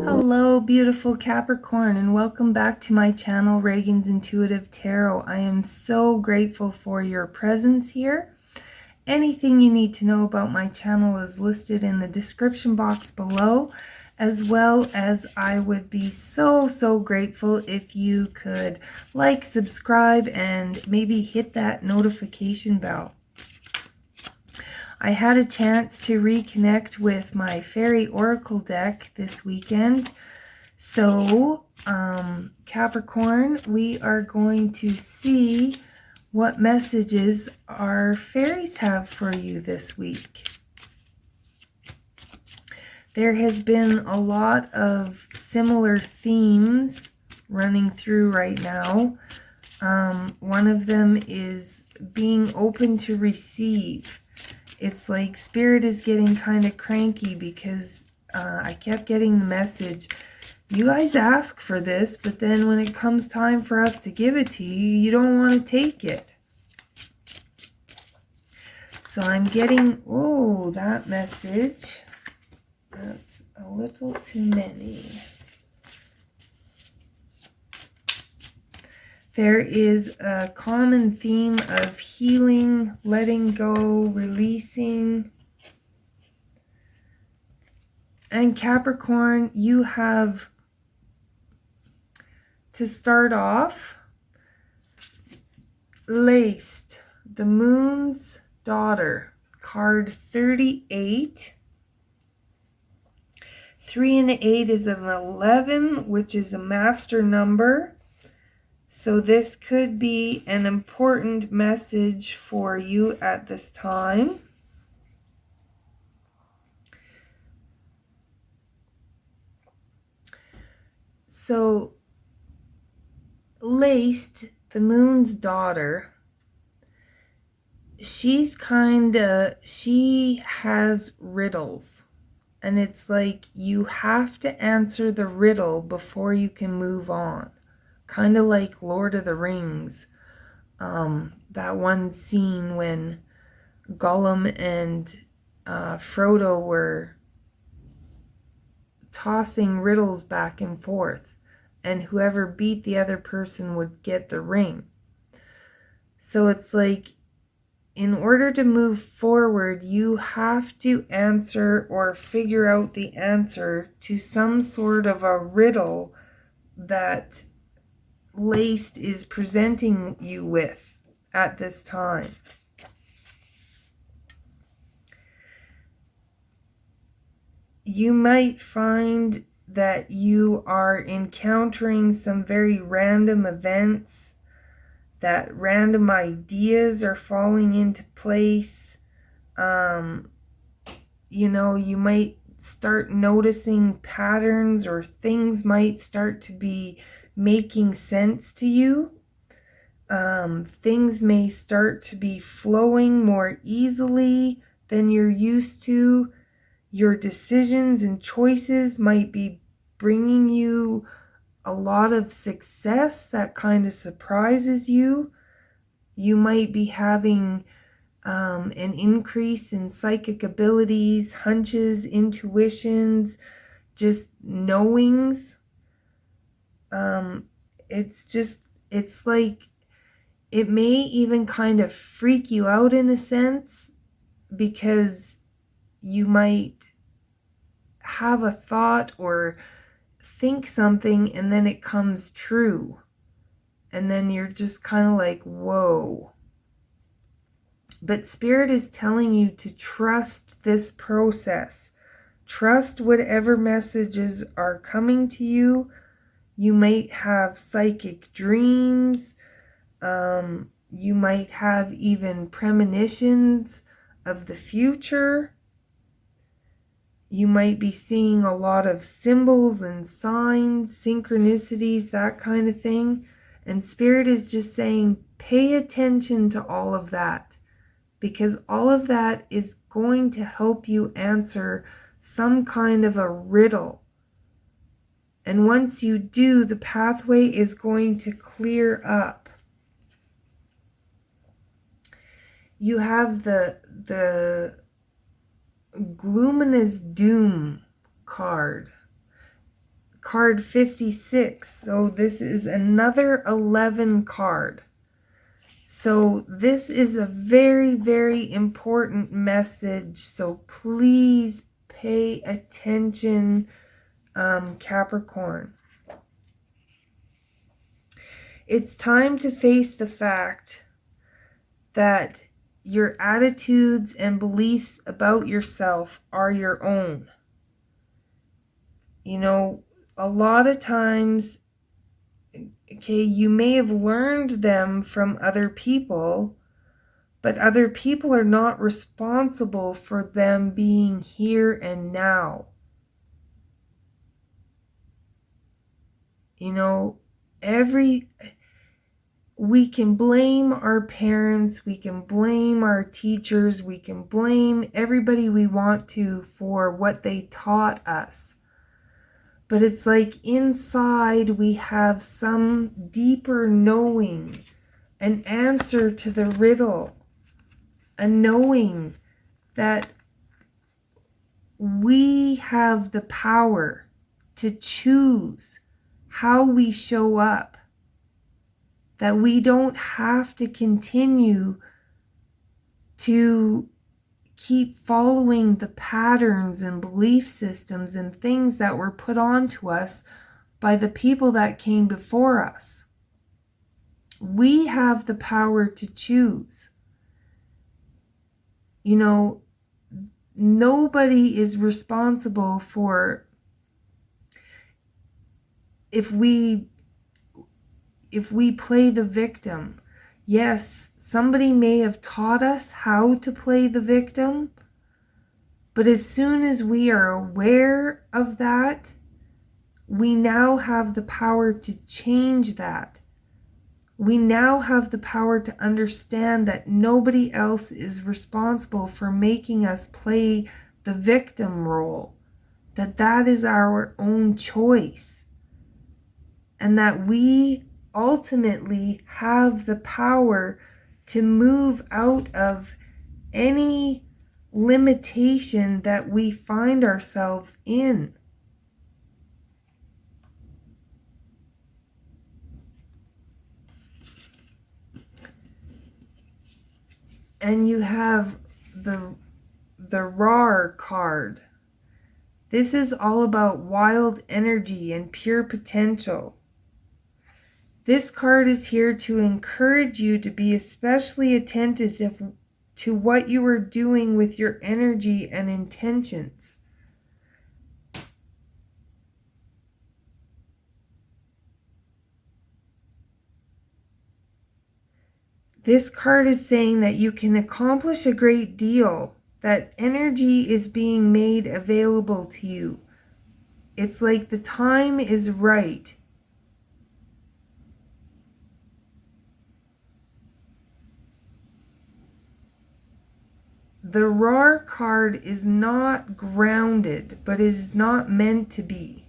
Hello, beautiful Capricorn, and welcome back to my channel, Reagan's Intuitive Tarot. I am so grateful for your presence here. Anything you need to know about my channel is listed in the description box below, as well as I would be so grateful if you could like, subscribe, and maybe hit that notification bell. I had a chance to reconnect with my Fairy Oracle deck this weekend. So, Capricorn, we are going to see what messages our fairies have for you this week. There has been a lot of similar themes running through right now. One of them is being open to receive. It's like Spirit is getting kind of cranky because I kept getting the message, you guys ask for this, but then when it comes time for us to give it to you, you don't want to take it. So I'm getting, oh, that message. That's a little too many. There is a common theme of healing, letting go, releasing. And Capricorn, you have, to start off, laced the Moon's Daughter, card 38. 3 and 8 is an 11, which is a master number. So this could be an important message for you at this time. So, laced, the Moon's Daughter, she has riddles. And it's like you have to answer the riddle before you can move on. Kind of like Lord of the Rings. That one scene when Gollum and Frodo were tossing riddles back and forth. And whoever beat the other person would get the ring. So it's like, in order to move forward, you have to answer or figure out the answer to some sort of a riddle that Laced is presenting you with at this time. You might find that you are encountering some very random events, that random ideas are falling into place. You know, you might start noticing patterns, or things might start to be making sense to you. Things may start to be flowing more easily than you're used to. Your decisions and choices might be bringing you a lot of success that kind of surprises you. You might be having an increase in psychic abilities, hunches, intuitions, just knowings. It's like, it may even kind of freak you out in a sense, because you might have a thought or think something and then it comes true. And then you're just kind of like, whoa. But Spirit is telling you to trust this process. Trust whatever messages are coming to you. You might have psychic dreams. You might have even premonitions of the future. You might be seeing a lot of symbols and signs, synchronicities, that kind of thing. And Spirit is just saying, pay attention to all of that, because all of that is going to help you answer some kind of a riddle. And once you do, the pathway is going to clear up. You have the Luminous Doom card. Card 56. So this is another 11 card. So this is a very, very important message. So please pay attention, Capricorn. It's time to face the fact that your attitudes and beliefs about yourself are your own. You know, a lot of times, okay, you may have learned them from other people, but other people are not responsible for them being here and now. You know, we can blame our parents, we can blame our teachers, we can blame everybody we want to for what they taught us. But it's like inside we have some deeper knowing, an answer to the riddle, a knowing that we have the power to choose how we show up, that we don't have to continue to keep following the patterns and belief systems and things that were put onto us by the people that came before us. We have the power to choose. You know, nobody is responsible for if we play the victim. Yes, somebody may have taught us how to play the victim, but as soon as we are aware of that, we now have the power to change that. We now have the power to understand that nobody else is responsible for making us play the victim role, that is our own choice, and that we ultimately have the power to move out of any limitation that we find ourselves in. And you have the Rar card. This is all about wild energy and pure potential. This card is here to encourage you to be especially attentive to what you are doing with your energy and intentions. This card is saying that you can accomplish a great deal, that energy is being made available to you. It's like the time is right. The Rar card is not grounded, but it is not meant to be.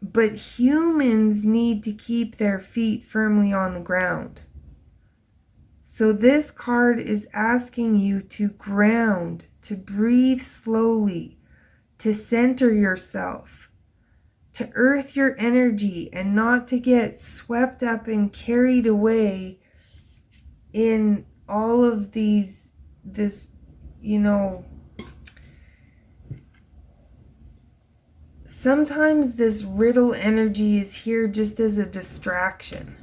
But humans need to keep their feet firmly on the ground. So this card is asking you to ground, to breathe slowly, to center yourself, to earth your energy and not to get swept up and carried away in all of this, sometimes this riddle energy is here just as a distraction.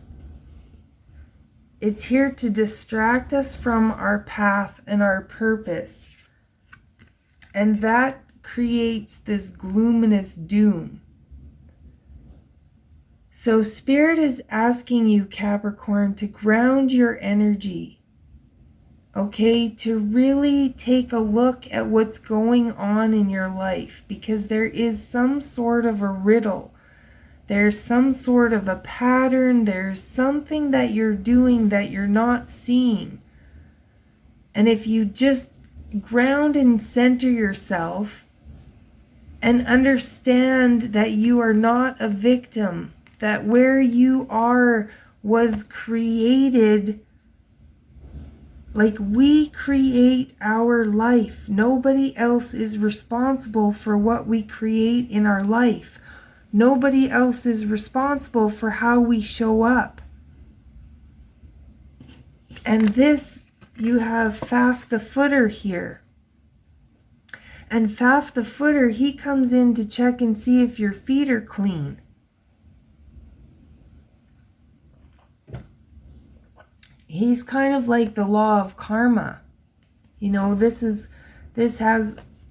It's here to distract us from our path and our purpose. And that creates this luminous doom. So Spirit is asking you, Capricorn, to ground your energy, okay? To really take a look at what's going on in your life, because there is some sort of a riddle. There's some sort of a pattern. There's something that you're doing that you're not seeing. And if you just ground and center yourself and understand that you are not a victim, that where you are was created Like, we create our life. Nobody else is responsible for what we create in our life. Nobody else is responsible for how we show up. And this, you have Faf the Footer here. And Faf the Footer, he comes in to check and see if your feet are clean. He's kind of like the law of karma. You know,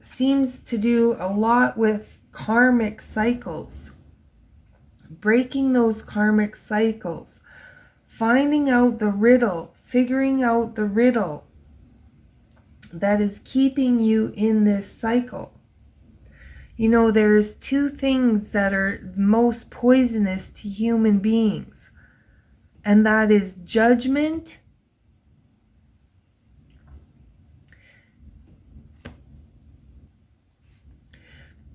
seems to do a lot with karmic cycles. Breaking those karmic cycles. Finding out the riddle, figuring out the riddle that is keeping you in this cycle. You know, there's two things that are most poisonous to human beings, and that is judgment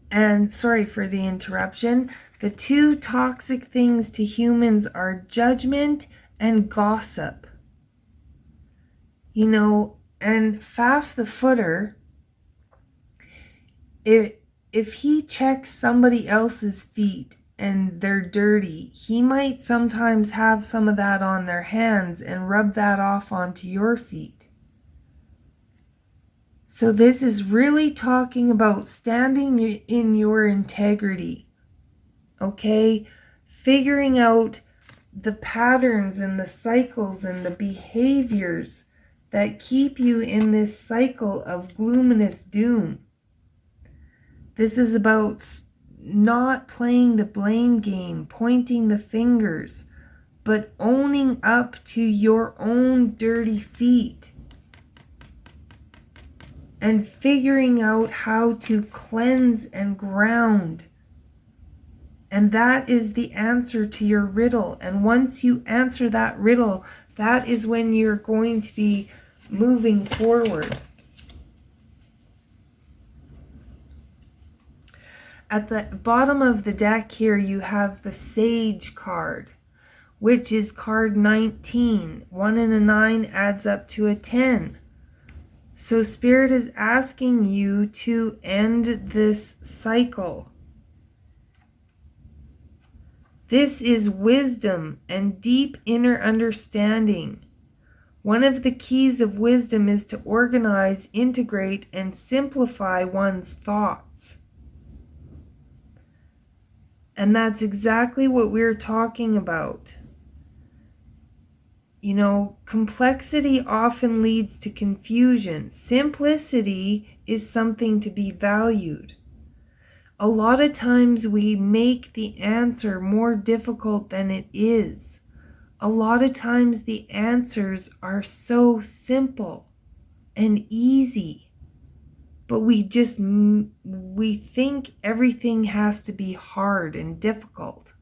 and, sorry for the interruption, the two toxic things to humans are judgment and gossip. You know, and Faf the Footer, if he checks somebody else's feet and they're dirty, he might sometimes have some of that on their hands and rub that off onto your feet. So this is really talking about standing in your integrity, okay? Figuring out the patterns and the cycles and the behaviors that keep you in this cycle of gloominess doom. This is about not playing the blame game, pointing the fingers, but owning up to your own dirty feet and figuring out how to cleanse and ground. And that is the answer to your riddle. And once you answer that riddle, that is when you're going to be moving forward. At the bottom of the deck here, you have the Sage card, which is card 19. 1 and a 9 adds up to a 10. So Spirit is asking you to end this cycle. This is wisdom and deep inner understanding. One of the keys of wisdom is to organize, integrate, and simplify one's thoughts. And that's exactly what we're talking about. You know, complexity often leads to confusion. Simplicity is something to be valued. A lot of times we make the answer more difficult than it is. A lot of times the answers are so simple and easy, but we think everything has to be hard and difficult.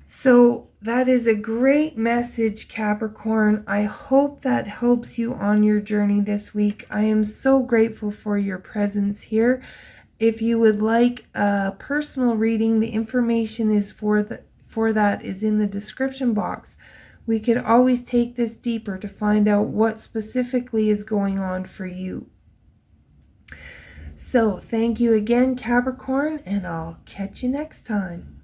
So that is a great message, Capricorn. I hope that helps you on your journey this week. I am so grateful for your presence here. If you would like a personal reading, the information is for that is in the description box. We could always take this deeper to find out what specifically is going on for you. So thank you again, Capricorn, and I'll catch you next time.